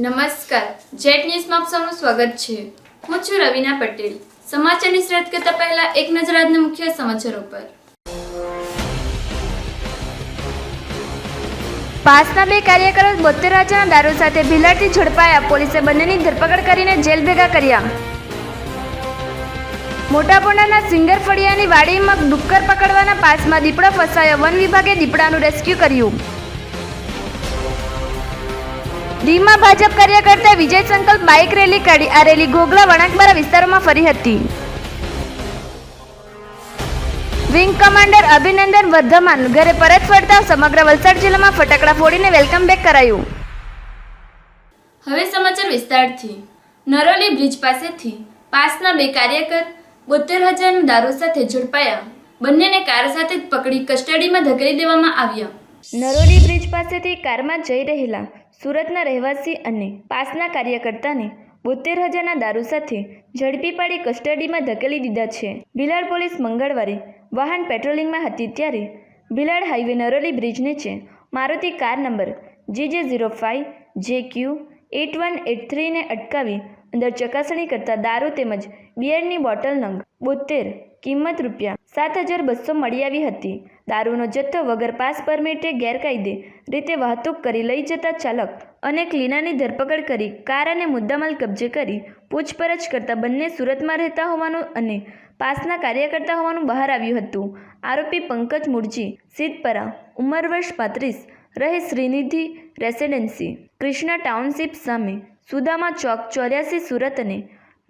નમસ્કાર, જેટ ન્યૂઝમાં આપ સૌનું સ્વાગત છે। હું છું રવિના પટેલ। સમાચારની શરૂઆત કરતા પહેલા એક નજર આજના મુખ્ય સમાચારો પર। પાસના બે કાર્યકરો 72,000 દારૂ સાથે ભીલાડથી ઝડપાયા। પોલીસે બંનેની ધરપકડ કરીને જેલ ભેગા કર્યા। મોટાપોંડાના સિંગર ફળિયાની વાડીમાં ડુક્કર પકડવાના પાસમાં દીપડો ફસાયો। વન વિભાગે દીપડાનું રેસ્ક્યુ કર્યું। દીવમાં ભાજપ કાર્યકર્તા વિજય સંકલ્પ બાઇક રેલી કાઢી। આ રેલી ઘોઘલા વણાકબારા વિસ્તારોમાં ફરી હતી। વિંગ કમાન્ડર અભિનંદન વર્ધમાન ઘરે પરત ફરતા સમગ્ર વલસાડ જિલ્લામાં ફટાકડા ફોડીને વેલકમ બેક કરાયું। હવે સમાચાર વિસ્તારથી। નરોલી બ્રિજ પાસેથી પાસના બે કાર્યકર 72,000 દારૂ સાથે ઝડપાયા। બંનેને કાર સાથે જ પકડી કસ્ટડીમાં ધકેલી દેવામાં આવ્યા। નરોલી બ્રિજ પાસેથી કારમાં જઈ રહેલા સુરતના રહેવાસી અને પાસના કાર્યકર્તાને 72,000 દારૂ સાથે ઝડપી પાડી કસ્ટડીમાં ધકેલી દીધા છે। ભીલાડ પોલીસ મંગળવારે વાહન પેટ્રોલિંગમાં હતી ત્યારે ભીલાડ હાઈવે નરોલી બ્રિજ નીચે મારુતિ કાર નંબર JJ05JQ8183 ને અટકાવી અંદર ચકાસણી કરતા દારૂ તેમજ બિયરની બોટલ નંગ 72 કિંમત ₹7,200 મળી આવી હતી। દારૂનો જથ્થો વગર પાસ પરમિટે ગેરકાયદે રીતે વાહતુક કરી લઈ જતા ચાલક અને ક્લીનરની ધરપકડ કરી કાર અને મુદ્દામાલ કબજે કરી પૂછપરછ કરતા બંને સુરતમાં રહેતા હોવાનું અને પાસના કાર્યકર્તા હોવાનું બહાર આવ્યું હતું। આરોપી પંકજ મુરજી સિદ્ધપરા ઉંમર વર્ષ 35 રહે શ્રીનિધિ રેસિડેન્સી કૃષ્ણા ટાઉનશીપ સામે સુદામા ચોક 84 સુરત અને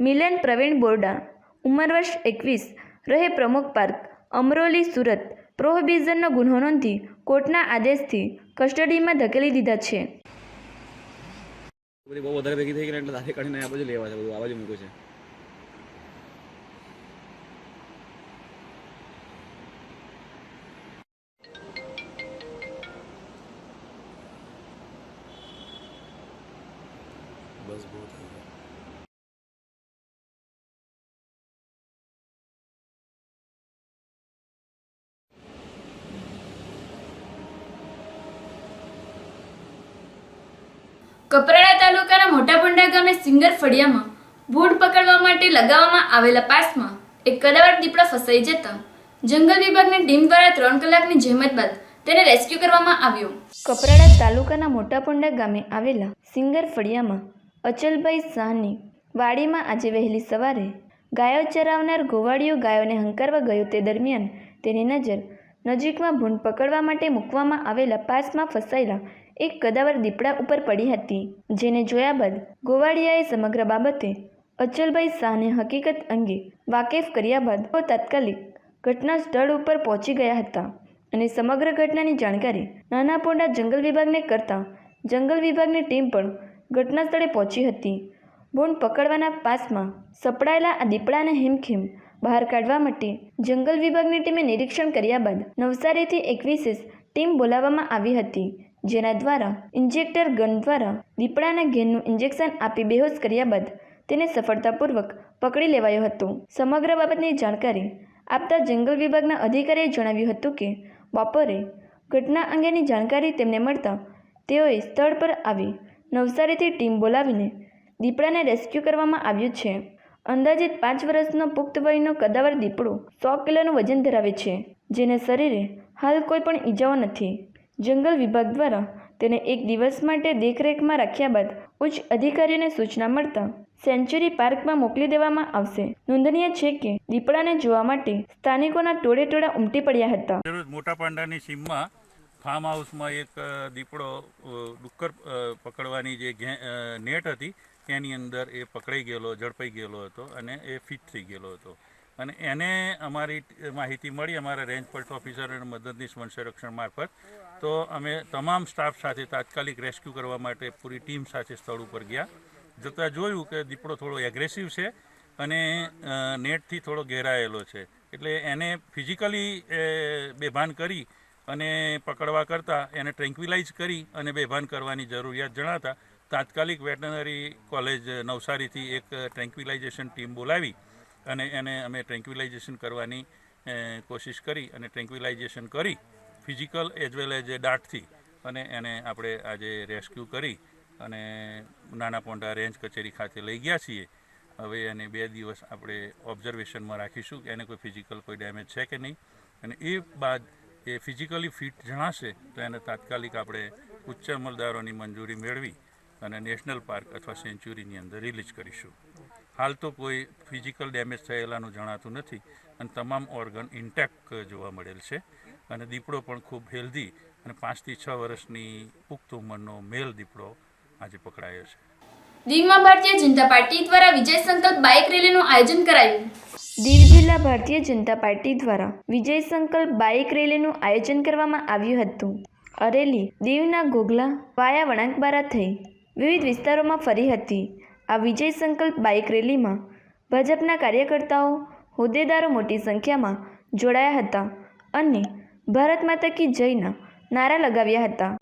મિલન પ્રવીણ બોરડા ઉંમર વર્ષ 21 રહે પ્રમુખ પાર્ક અમરોલી સુરત પ્રોહિબિશનનો ગુન્હો નોંધી કોર્ટના આદેશથી કસ્ટડીમાં ધકેલી દીધા છે। બહુ વધારે ભેગી થઈ ગઈ એટલે તારે કાઢીને આ બાજુ લેવા છે, બધું આ બાજુ મૂક્યું છે। બસ બહુ થઈ ગયું। કપરાડા તાલુકાના મોટાપોંડા ગામે સિંગર ફળિયામાં ભૂડ પકડવા માટે લગાવવામાં આવેલા પાસમાં એક કદાવર દીપડો ફસાઈ જતા જંગલ વિભાગની ટીમ દ્વારા 3 કલાકની જહેમત બાદ તેને રેસ્ક્યુ કરવામાં આવ્યો। કપરાડા તાલુકાના મોટાપોંડા ગામે આવેલા સિંગર ફળિયામાં અચલભાઈ શાહની વાડીમાં આજે વહેલી સવારે ગાયો ચરાવનાર ગોવાળિયો ગાયોને હંકારવા ગયો તે દરમિયાન તેની નજર નજીકમાં ભૂંડ પકડવા માટે મૂકવામાં આવેલા પાસમાં ફસાયેલા એક કદાવર દીપડા ઉપર પડી હતી, જેને જોયા બાદ ગોવાળિયાએ સમગ્ર બાબતે અચલભાઈ શાહને હકીકત અંગે વાકેફ કર્યા બાદ તેઓ તાત્કાલિક ઘટના સ્થળ ઉપર પહોંચી ગયા હતા અને સમગ્ર ઘટનાની જાણકારી નાના પોંડા જંગલ વિભાગને કરતા જંગલ વિભાગની ટીમ પણ ઘટના સ્થળે પહોંચી હતી। ભૂંડ પકડવાના પાસમાં સપડાયેલા આ દીપડાને હેમખેમ બહાર કાઢવા માટે જંગલ વિભાગની ટીમે નિરીક્ષણ કર્યા બાદ નવસારીથી એક વિશેષ ટીમ બોલાવવામાં આવી હતી, જેના દ્વારા ઇન્જેક્ટર ગન દ્વારા દીપડાને ઘેનનું ઇન્જેક્શન આપી બેહોશ કર્યા બાદ તેને સફળતાપૂર્વક પકડી લેવાયો હતો। સમગ્ર બાબતની જાણકારી આપતા જંગલ વિભાગના અધિકારીએ જણાવ્યું હતું કે બપોરે ઘટના અંગેની જાણકારી તેમને મળતા તેઓએ સ્થળ પર આવી નવસારીથી ટીમ બોલાવીને દીપડાને રેસ્ક્યુ કરવામાં આવ્યું છે। અંદાજિત 5 વર્ષનો પુખ્ત વયનો કદાવર દીપડો 100 કિલોનું વજન ધરાવે છે, જેને શરીરે હાલ કોઈ પણ ઈજાઓ નથી। જંગલ વિભાગ દ્વારા તેને એક દિવસ માટે દેખરેખમાં રાખ્યા બાદ ઉચ્ચ અધિકારીઓને સૂચના મળતા સેન્ચુરી પાર્કમાં મોકલી દેવામાં આવશે। નોંધનીય છે કે દીપડાને જોવા માટે સ્થાનિકોના ટોળે ઉમટી પડ્યા હતા। મોટાપાંડાની સીમમાં ફાર્મ હાઉસમાં એક દીપડો ડુક્કર પકડવાની જે નેટ હતી તેની અંદર એ પકડાઈ ગયેલો, ઝડપાઈ ગયેલો હતો અને એ ફિટ થઈ ગયેલો હતો અને એને અમારી માહિતી મળી અમારા રેન્જ પોસ્ટ ઓફિસર અને મદદનીશ વન સંરક્ષણ મારફત, તો અમે તમામ સ્ટાફ સાથે તાત્કાલિક રેસ્ક્યુ કરવા માટે પૂરી ટીમ સાથે સ્થળ ઉપર ગયા। જતાં જોયું કે દીપડો થોડો એગ્રેસિવ છે અને નેટથી થોડો ઘેરાયેલો છે, એટલે એને ફિઝિકલી બેભાન કરી અને પકડવા કરતાં એને ટ્રેન્ક્વિલાઇઝ કરી અને બેભાન કરવાની જરૂરિયાત જણાતા તાત્કાલિક વેટનરી કોલેજ નવસારીથી એક ટ્રેન્ક્વિલાઇઝેશન ટીમ બોલાવી અને એને અમે ટ્રેન્ક્વિલાઇઝેશન કરવાની કોશિશ કરી અને ટ્રેન્ક્વિલાઇઝેશન કરી ફિઝિકલ એઝ વેલ એઝ દાંતથી અને એને આપણે આજે રેસ્ક્યુ કરી અને નાના પોંડા રેન્જ કચેરી ખાતે લઈ ગયા છીએ. હવે એને 2 દિવસ આપણે ઓબ્ઝર્વેશનમાં રાખીશું કે એને કોઈ ફિઝિકલ કોઈ ડેમેજ છે કે નહીં, અને એ બાદ એ ફિઝિકલી ફિટ જણાશે તો એને તાત્કાલિક આપણે ઉચ્ચ અમલદારોની મંજૂરી મેળવી અને નેશનલ પાર્ક અથવા સેન્ચ્યુરીની અંદર રિલીઝ કરીશું. હાલ તો કોઈ ફિઝિકલ ડેમેજ થયેલાનું જણાતું નથી અને તમામ ઓર્ગન ઇન્ટેક્ટ જોવા મળેલ છે, અને દીપડો પણ ખૂબ હેલ્ધી અને 5 થી 6 વર્ષની પુખ્ત ઉંમરનો મેલ દીપડો આજે પકડાયો છે. દીવમાં ભારતીય જનતા પાર્ટી દ્વારા વિજય સંકલ્પ બાઇક રેલીનું આયોજન કરાયું. દીવ જિલ્લા ભારતીય જનતા પાર્ટી દ્વારા વિજય સંકલ્પ બાઇક રેલીનું આયોજન કરવામાં આવ્યું હતું. આ રેલી દીવના ઘોઘલા વાયા વણાકબારા થઈ વિવિધ વિસ્તારોમાં ફરી હતી. આ વિજય સંકલ્પ બાઇક રેલીમાં ભાજપના કાર્યકર્તાઓ, હોદ્દેદારો મોટી સંખ્યામાં જોડાયા હતા અને ભારત માતા કી જયના નારા લગાવ્યા હતા.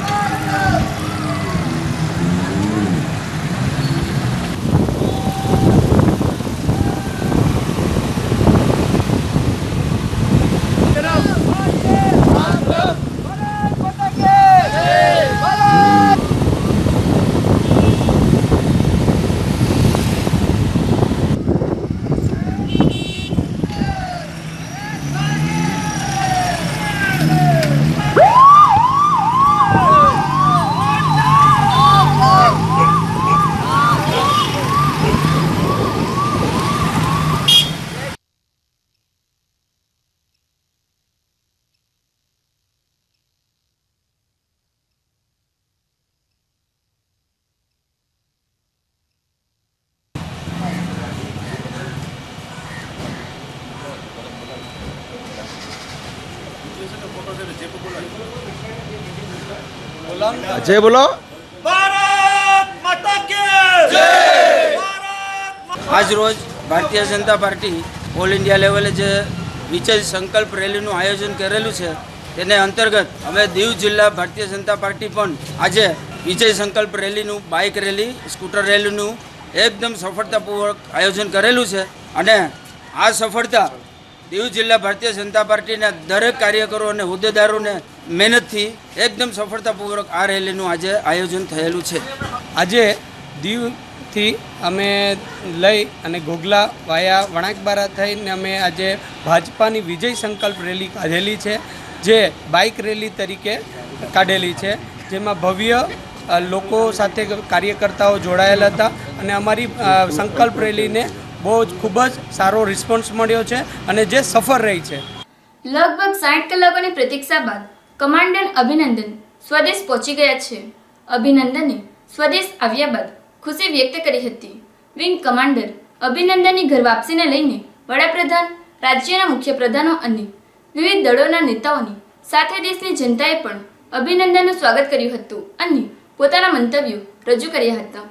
જય બોલો. આજ રોજ Bharatiya Janata party all India લેવલે જે વિજય સંકલ્પ રેલીનું આયોજન કરેલું છે તેને અંતર્ગત અમે દીવ જિલ્લા ભારતીય જનતા પાર્ટી પણ આજે વિજય સંકલ્પ રેલીનું, બાઇક રેલી, સ્કૂટર રેલીનું એકદમ સફળતાપૂર્વક આયોજન કરેલું છે. અને આ સફળતા દીવ જિલ્લા ભારતીય જનતા પાર્ટીના દરેક કાર્યકરો અને હોદ્દેદારોને મહેનતથી એકદમ સફળતાપૂર્વક આ રેલીનું આજે આયોજન થયેલું છે. આજે દીવથી અમે લઈ અને ઘોઘલા વાયા વણાકબારા થઈને અમે આજે ભાજપાની વિજય સંકલ્પ રેલી કાઢેલી છે, જે બાઇક રેલી તરીકે કાઢેલી છે, જેમાં ભવ્ય લોકો સાથે કાર્યકર્તાઓ જોડાયેલા હતા અને અમારી સંકલ્પ રેલીને બહુ જ ખૂબ જ સારો રિસ્પોન્સ મળ્યો છે અને જે સફળ રહી છે. લગભગ 60 કલાકોની પ્રતીક્ષા બાદ કમાન્ડર અભિનંદન સ્વદેશ પહોંચી ગયા છે. અભિનંદને સ્વદેશ આવ્યા બાદ ખુશી વ્યક્ત કરી હતી. વિંગ કમાન્ડર અભિનંદનની ઘર વાપસીને લઈને વડાપ્રધાન, રાજ્યના મુખ્ય પ્રધાનો અને વિવિધ દળોના નેતાઓની સાથે દેશની જનતાએ પણ અભિનંદનનું સ્વાગત કર્યું હતું અને પોતાના મંતવ્યો રજૂ કર્યા હતા.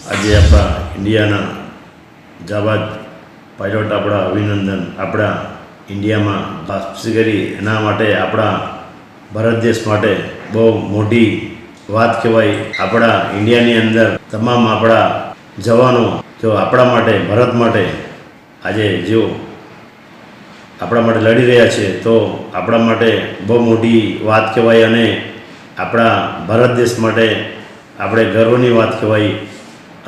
આજે આપણા ઇન્ડિયાના જાબાદ પાયલોટ આપણા અભિનંદન આપણા ઇન્ડિયામાં વાપસી કરી, એના માટે આપણા ભારત દેશ માટે બહુ મોટી વાત કહેવાય. આપણા ઇન્ડિયાની અંદર તમામ આપણા જવાનો જો આપણા માટે, ભારત માટે આજે જો આપણા માટે લડી રહ્યા છે તો આપણા માટે બહુ મોટી વાત કહેવાય અને આપણા ભારત દેશ માટે આપણે ગર્વની વાત કહેવાય.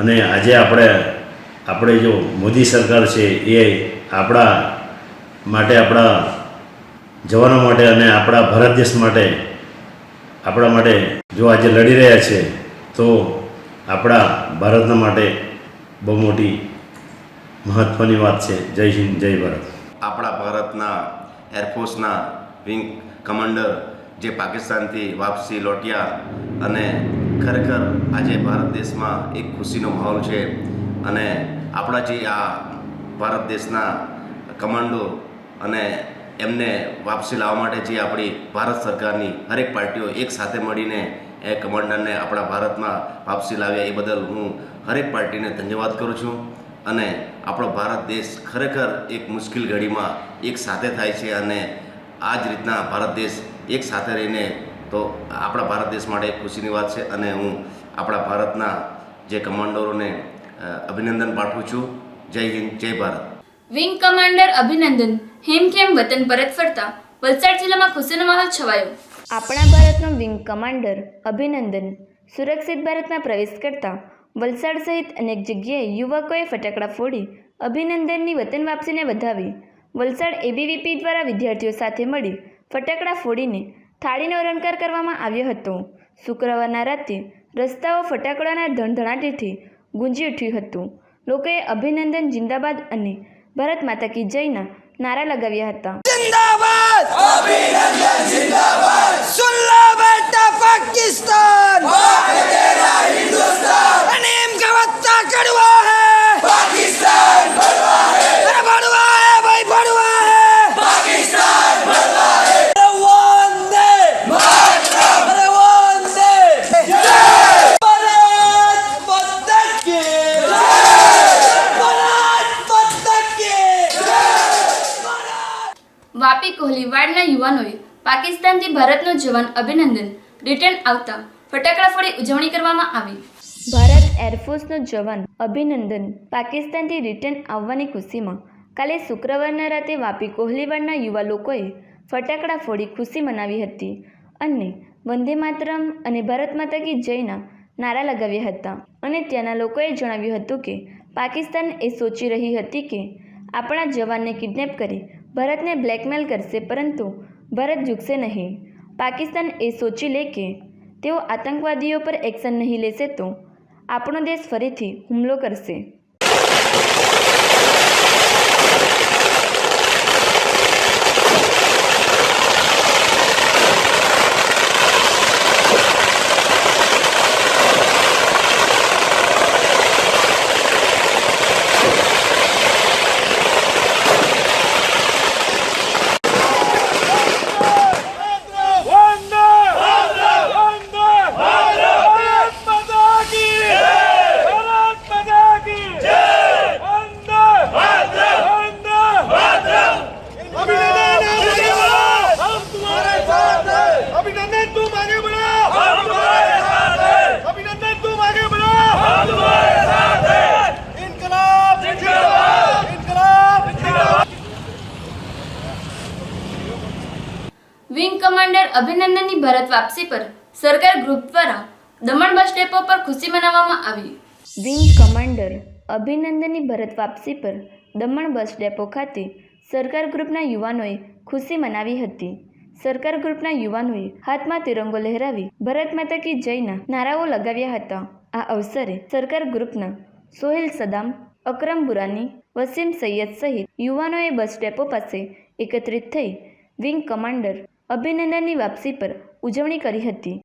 અને આજે આપણે જો મોદી સરકાર છે એ આપણા માટે, આપણા જવાનો માટે અને આપણા ભારત દેશ માટે, આપણા માટે જો આજે લડી રહ્યા છે તો આપણા ભારતના માટે બહુ મોટી મહત્ત્વની વાત છે. જય હિન્દ, જય ભારત. આપણા ભારતના એરફોર્સના વિંગ કમાન્ડર જે પાકિસ્તાનથી વાપસી લોટ્યા અને ખરેખર આજે ભારત દેશમાં એક ખુશીનો માહોલ છે. અને આપણા જે આ ભારત દેશના કમાન્ડો અને એમને વાપસી લાવવા માટે જે આપણી ભારત સરકારની હરેક પાર્ટીઓ એક સાથે મળીને એ કમાન્ડરને આપણા ભારતમાં વાપસી લાવ્યા, એ બદલ હું હરેક પાર્ટીને ધન્યવાદ કરું છું. અને આપણો ભારત દેશ ખરેખર એક મુશ્કેલ ઘડીમાં એક સાથે થાય છે અને આ જ રીતના ભારત દેશ એક સાથે રહીને તો આપણા ભારત દેશ માટે એક ખુશીની વાત છે અને હું આપણા ભારતના જે કમાન્ડરોને અભિનંદન પાઠવું છું. જય હિન્દ, જય ભારત. વિંગ કમાન્ડર અભિનંદન હેમખેમ વતન પરત ફરતા વલસાડ જિલ્લામાં ખુશીનો માહોલ છવાયો. આપણા ભારતનો વિંગ કમાન્ડર અભિનંદન સુરક્ષિત ભારતમાં પ્રવેશ કરતા વલસાડ સહિત અનેક જગ્યાએ યુવકોએ ફટાકડા ફોડી અભિનંદનની વતન વાપસીને વધાવી. વલસાડ એબીવીપી દ્વારા વિદ્યાર્થીઓ સાથે મળી ફટાકડા ફોડીને થાળીનો અલંકાર કરવામાં આવ્યો હતો. શુક્રવારના રાતે રસ્તાઓ ફટાકડાના ધણધણાટીથી ગુંજી ઉઠ્યું હતું. લોકોએ અભિનંદન જિંદાબાદ અને ભારત માતા કી જયના નારા લગાવ્યા હતા. जिंदाबाद अभिनंदन जिंदाबाद सुन लो बेटा पाकिस्तान तेरा हिंदुस्तान अनीम का वत्ता कड़वा है पाकिस्तान बड़वा है अरे बड़वा है भाई बड़वा है पाकिस्तान बड़वा है वंदे मातरम अरे वंदे जय भारत माता की जय भारत माता की વાપી કોહલીવાડના યુવાનોએ પાકિસ્તાનથી ભારતનો જવાન અભિનંદન રિટર્ન આવતા ફટાકડા ફોડી ઉજવણી કરવામાં આવી. ભારત એરફોર્સનો જવાન અભિનંદન પાકિસ્તાનથી રિટર્ન આવવાની ખુશીમાં કાલે શુક્રવારના રાતે વાપી કોહલીવાડના યુવા લોકોએ ફટાકડા ફોડી ખુશી મનાવી હતી અને વંદે માતરમ અને ભારત માતા કી જયના નારા લગાવ્યા હતા. અને ત્યાંના લોકોએ જણાવ્યું હતું કે પાકિસ્તાન એ સોચી રહી હતી કે આપણા જવાનને કિડનેપ કરી ભારતને બ્લેકમેલ કરશે, પરંતુ ભારત ઝૂકશે નહીં. પાકિસ્તાન એ સોચી લે કે તેઓ આતંકવાદીઓ પર એક્શન નહીં લેશે તો આપણો દેશ ફરીથી હુમલો કરશે. વિંગ કમાન્ડર અભિનંદનની ભારત વાપસી પર સરકાર ગ્રુપ દ્વારા દમણ બસ ડેપો પર ખુશી મનાવવામાં આવી. વિંગ કમાન્ડર અભિનંદનની ભારત વાપસી પર દમણ બસ ડેપો ખાતે સરકાર ગ્રુપના યુવાનોએ ખુશી મનાવી હતી. સરકાર ગ્રુપના યુવાનોએ હાથમાં તિરંગો લહેરાવી ભારત માતા કી જયના નારાઓ લગાવ્યા હતા. આ અવસરે સરકાર ગ્રુપના સોહેલ સદામ, અકરમ બુરાની, વસીમ સૈયદ સહિત યુવાનોએ બસ ડેપો પાસે એકત્રિત થઈ વિંગ કમાન્ડર અભિનંદનની વાપસી પર ઉજવણી કરી હતી.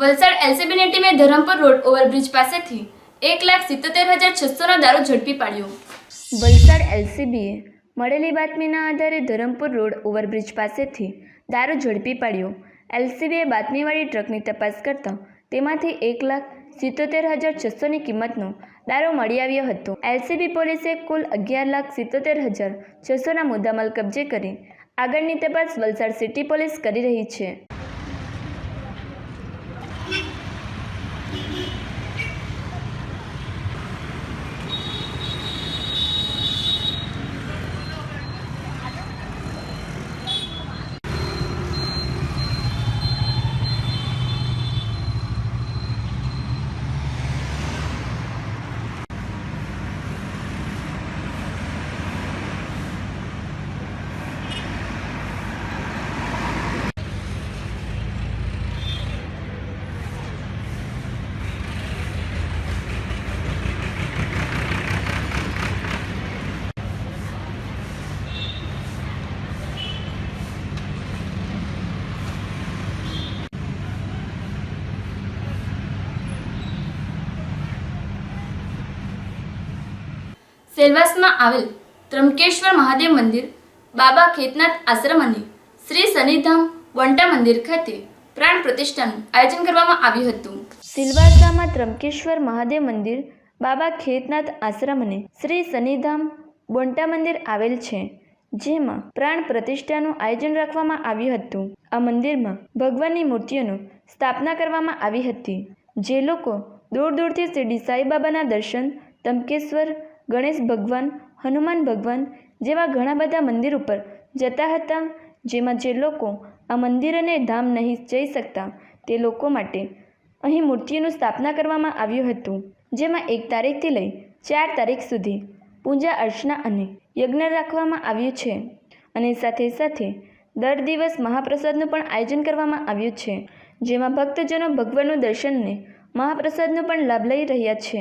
વલસાડ એલસીબીની ટીમે ધરમપુર રોડ ઓવરબ્રિજ પાસેથી 1,77,600નો દારૂ ઝડપી પાડ્યો. વલસાડ એલસીબીએ મળેલી બાતમીના આધારે ધરમપુર રોડ ઓવરબ્રિજ પાસેથી દારૂ ઝડપી પાડ્યો. એલસીબીએ બાતમીવાળી ટ્રકની તપાસ કરતા તેમાંથી 1,77,600ની કિંમતનો દારૂ મળી આવ્યો હતો. એલસીબી પોલીસે કુલ 11,77,600ના મુદ્દામાલ કબજે કરી આગળની તપાસ વલસાડ સિટી પોલીસ કરી રહી છે. સેલવાસમાં આવેલ ત્રંબકેશ્વર મહાદેવ મંદિર બાબા ખેતનાથ આશ્રમ અને શ્રી શનિધામ વંટા મંદિર ખાતે પ્રાણ પ્રતિષ્ઠાનું આયોજન કરવામાં આવ્યું હતું. સિલવાસામાં ત્રંબકેશ્વર મહાદેવ મંદિર, બાબા ખેતનાથ આશ્રમ અને શ્રી શનિધામ વંટા મંદિર આવેલ છે, જેમાં પ્રાણ પ્રતિષ્ઠાનું આયોજન રાખવામાં આવ્યું હતું. આ મંદિરમાં ભગવાનની મૂર્તિઓની સ્થાપના કરવામાં આવી હતી. જે લોકો દૂર દૂરથી શિરડી સાંઈબાબાના દર્શન, ત્રંબકેશ્વર, ગણેશ ભગવાન, હનુમાન ભગવાન જેવા ઘણા બધા મંદિર ઉપર જતા હતા, જેમાં જે લોકો આ મંદિર અને ધામ નહીં જઈ શકતા તે લોકો માટે અહીં મૂર્તિઓનું સ્થાપના કરવામાં આવ્યું હતું, જેમાં 1 તારીખથી લઈ 4 તારીખ સુધી પૂજા અર્ચના અને યજ્ઞ રાખવામાં આવ્યું છે. અને સાથે સાથે દર દિવસ મહાપ્રસાદનું પણ આયોજન કરવામાં આવ્યું છે, જેમાં ભક્તજનો ભગવાનનું દર્શન અને મહાપ્રસાદનો પણ લાભ લઈ રહ્યા છે.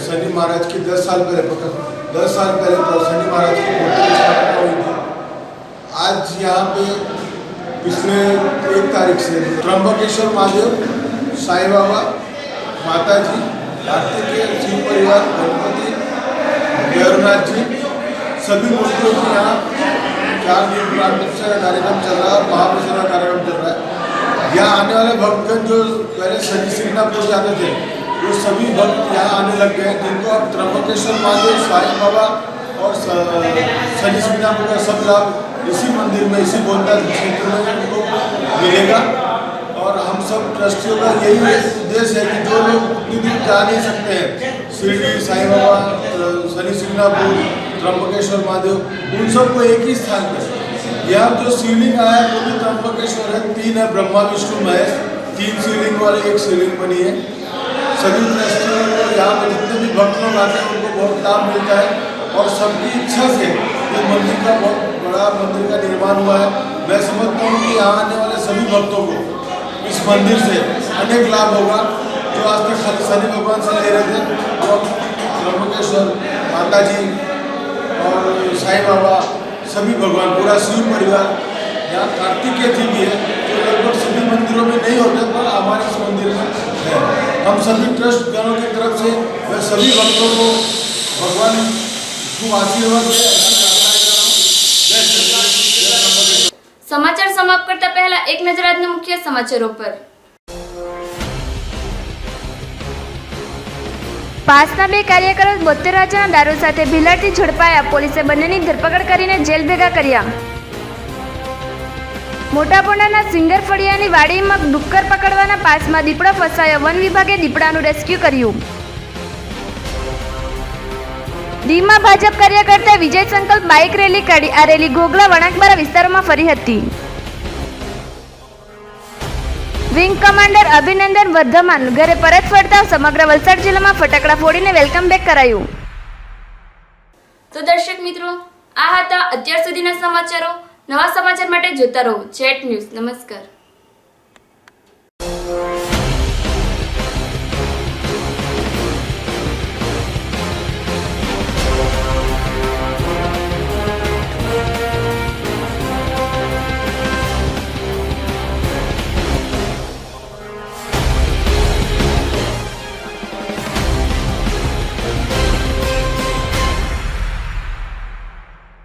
शनि महाराज की 10 साल पहले तो शनि महाराज की मूर्ति की स्थापना हुई थी. आज यहाँ पे पिछले 1 तारीख से त्र्यंबकेश्वर महादेव, साईं बाबा, माता जी, भारती के शिव परिवार, गणपति, भैरवनाथ जी, सभी मूर्तियों की यहाँ 4 दिन प्राण प्रतिष्ठा का कार्यक्रम चल रहा है और महाप्रसाद का कार्यक्रम चल रहा है. यहाँ आने वाले भक्तगण जो पहले शनि सिंगनापुर जाते थे, वो सभी भक्त यहाँ आने लग गए, जिनको अब त्र्यंबकेश्वर महादेव, साईं बाबा और शनि सिंगनापुर का सब लाभ इसी मंदिर में, इसी गोंदा क्षेत्र में उनको मिलेगा. और हम सब ट्रस्टियों का यही उद्देश्य है कि जो लोग उतनी दूर जा नहीं सकते हैं, शिरडी साईं बाबा, शनि सिंगनापुर, त्र्यंबकेश्वर महादेव, उन सबको एक ही स्थान पर. यहाँ जो शिवलिंग आया है वो भी त्र्यंबकेश्वर है, 3 है, ब्रह्मा विष्णु महेश, 3 शिवलिंग वाले 1 शिवलिंग बनी है. सभी ट्रस्टियों को यहाँ पर जितने भी भक्त लोग आते हैं उनको बहुत लाभ मिलता है और सबकी इच्छा से ये मंदिर का बहुत बड़ा मंदिर का निर्माण हुआ है. मैं समझता हूँ कि यहाँ आने वाले सभी भक्तों को इस मंदिर से अनेक लाभ होगा. जो आज तक खाली शनि भगवान से ले रहे थे, वो त्र्यंबकेश्वर माता जी और साईं बाबा, सभी भगवान, पूरा शिव परिवार, यहाँ कार्तिकेय जी भी है जो लगभग सभी मंदिरों में नहीं होते पर हमारे इस मंदिर में है. हम सभी ट्रस्ट गणों की तरफ से मैं सभी भक्तों को भगवान खूब आशीर्वाद दे. સમાચાર સમાપ્ત કરતા પહેલા એક નજર આજના મુખ્ય સમાચારો પર. પાસના 2 કાર્યકરો 72,000 દારૂ સાથે ભીલાડથી ઝડપાયા. પોલીસે બંનેની ધરપકડ કરીને જેલ ભેગા કર્યા. મોટાપોંડાના સિંગર ફળિયાની વાડીમાં ડુક્કર પકડવાના પાસમાં દીપડો ફસાયો. વન વિભાગે દીપડાનું રેસ્ક્યુ કર્યું. દીવમાં ભાજપ કાર્યકર્તા વિજય સંકલ્પ બાઇક રેલી કાઢી. આ રેલી ઘોઘલા વણાકબારા વિસ્તારોમાં ફરી હતી. વિંગ કમાન્ડર અભિનંદન વર્ધમાન ઘરે પરત ફરતા સમગ્ર વલસાડ જિલ્લામાં ફટાકડા ફોડીને વેલકમ બેક કરાયું. તો દર્શક મિત્રો, આ હતા અત્યાર સુધીના સમાચારો. નવા સમાચાર માટે જોતા રહો જેટ ન્યૂઝ. નમસ્કાર.